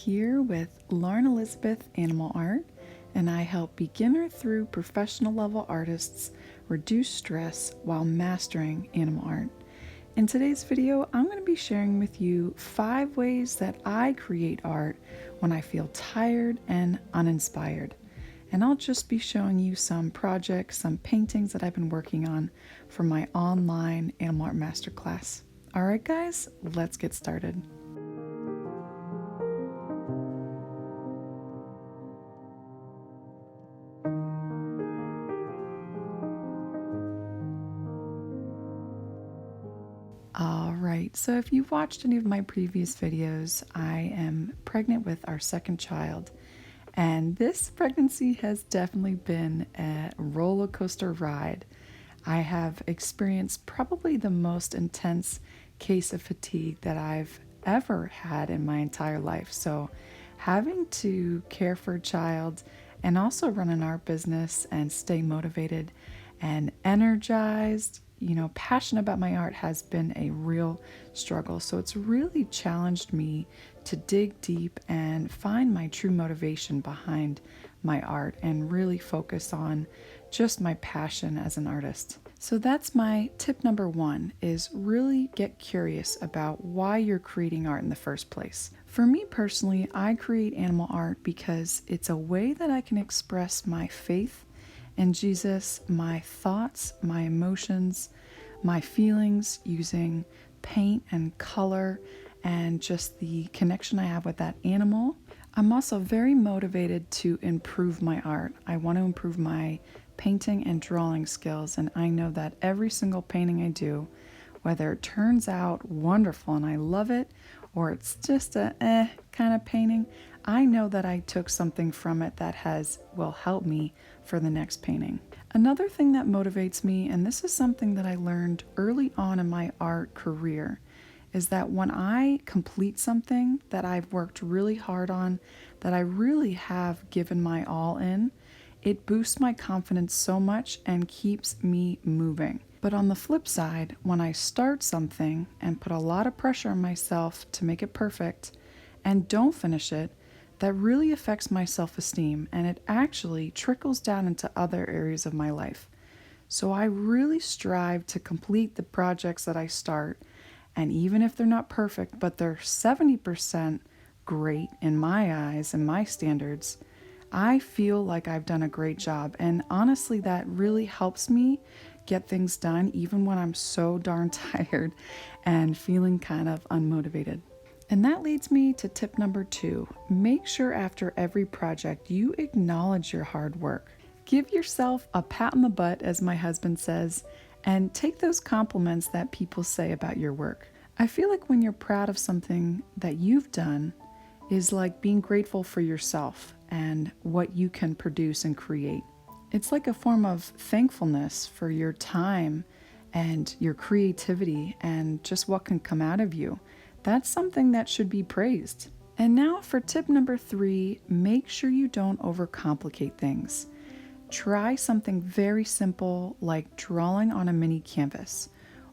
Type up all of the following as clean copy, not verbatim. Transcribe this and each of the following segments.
here with Lauren Elizabeth Animal Art, and I help beginner through professional level artists reduce stress while mastering animal art. In today's video, I'm going to be sharing with you 5 ways that I create art when I feel tired and uninspired. And I'll just be showing you some projects, some paintings that I've been working on for my online animal art masterclass. All right, guys, let's get started. Alright, so if you've watched any of my previous videos, I am pregnant with our second child, and this pregnancy has definitely been a roller coaster ride. I have experienced probably the most intense case of fatigue that I've ever had in my entire life. So having to care for a child and also run an art business and stay motivated and energized, passionate about my art has been a real struggle. So it's really challenged me to dig deep and find my true motivation behind my art and really focus on just my passion as an artist. So that's my tip number 1, is really get curious about why you're creating art in the first place. For me personally, I create animal art because it's a way that I can express my faith in Jesus, my thoughts, my emotions, my feelings using paint and color and just the connection I have with that animal. I'm also very motivated to improve my art. I want to improve my painting and drawing skills, and I know that every single painting I do, whether it turns out wonderful and I love it, or it's just a kind of painting, I know that I took something from it that will help me for the next painting. Another thing that motivates me, and this is something that I learned early on in my art career, is that when I complete something that I've worked really hard on, that I really have given my all in, it boosts my confidence so much and keeps me moving. But on the flip side, when I start something and put a lot of pressure on myself to make it perfect and don't finish it, that really affects my self-esteem, and it actually trickles down into other areas of my life. So I really strive to complete the projects that I start, and even if they're not perfect, but they're 70% great in my eyes and my standards, I feel like I've done a great job. And honestly, that really helps me get things done even when I'm so darn tired and feeling kind of unmotivated. And that leads me to tip number 2. Make sure after every project you acknowledge your hard work. Give yourself a pat on the butt, as my husband says, and take those compliments that people say about your work. I feel like when you're proud of something that you've done is like being grateful for yourself and what you can produce and create. It's like a form of thankfulness for your time and your creativity and just what can come out of you. That's something that should be praised. And now for tip number 3, make sure you don't overcomplicate things. Try something very simple like drawing on a mini canvas,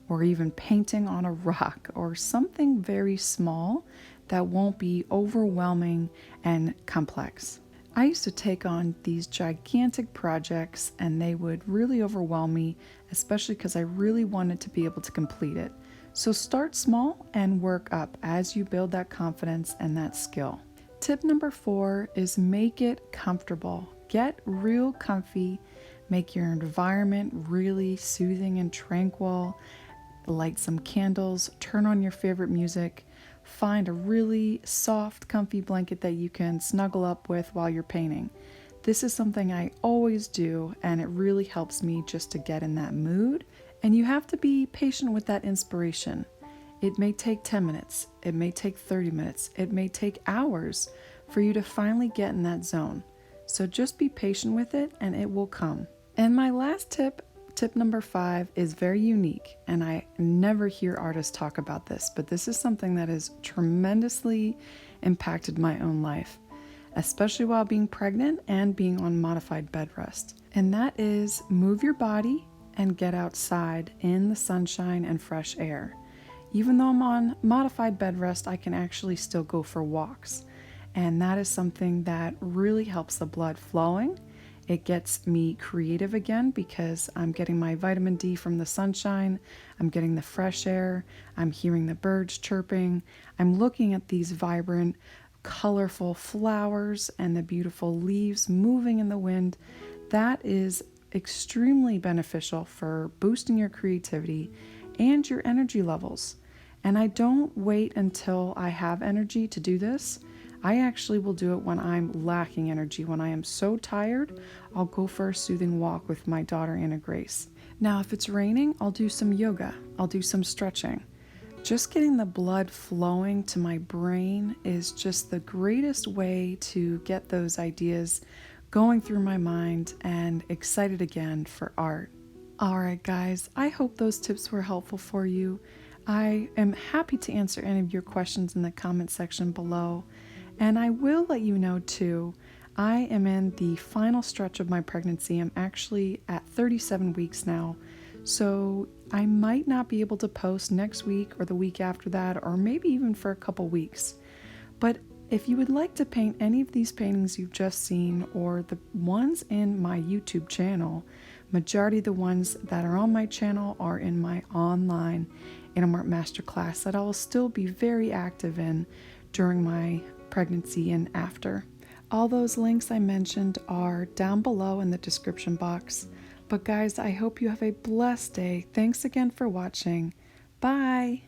or even painting on a rock, or something very small that won't be overwhelming and complex. I used to take on these gigantic projects and they would really overwhelm me, especially because I really wanted to be able to complete it. So start small and work up as you build that confidence and that skill. Tip number 4 is make it comfortable. Get real comfy, make your environment really soothing and tranquil, light some candles, turn on your favorite music, find a really soft, comfy blanket that you can snuggle up with while you're painting. This is something I always do, and it really helps me just to get in that mood. And you have to be patient with that inspiration. It may take 10 minutes, it may take 30 minutes, it may take hours for you to finally get in that zone. So just be patient with it and it will come. And my last tip number 5, is very unique, and I never hear artists talk about this, but this is something that has tremendously impacted my own life, especially while being pregnant and being on modified bed rest. And that is move your body and get outside in the sunshine and fresh air. Even though I'm on modified bed rest, I can actually still go for walks. And that is something that really helps the blood flowing. It gets me creative again because I'm getting my vitamin D from the sunshine, I'm getting the fresh air, I'm hearing the birds chirping, I'm looking at these vibrant, colorful flowers and the beautiful leaves moving in the wind. That is extremely beneficial for boosting your creativity and your energy levels. And I don't wait until I have energy to do this. I actually will do it when I'm lacking energy. When I am so tired, I'll go for a soothing walk with my daughter, Anna Grace. Now, if it's raining, I'll do some yoga. I'll do some stretching. Just getting the blood flowing to my brain is just the greatest way to get those ideas going through my mind and excited again for art. All right, guys, I hope those tips were helpful for you. I am happy to answer any of your questions in the comment section below. And I will let you know too, I am in the final stretch of my pregnancy. I'm actually at 37 weeks now. So I might not be able to post next week or the week after that, or maybe even for a couple weeks. But if you would like to paint any of these paintings you've just seen or the ones in my YouTube channel, majority of the ones that are on my channel are in my online Animal Art Masterclass that I will still be very active in during my pregnancy and after. All those links I mentioned are down below in the description box. But guys, I hope you have a blessed day. Thanks again for watching. Bye!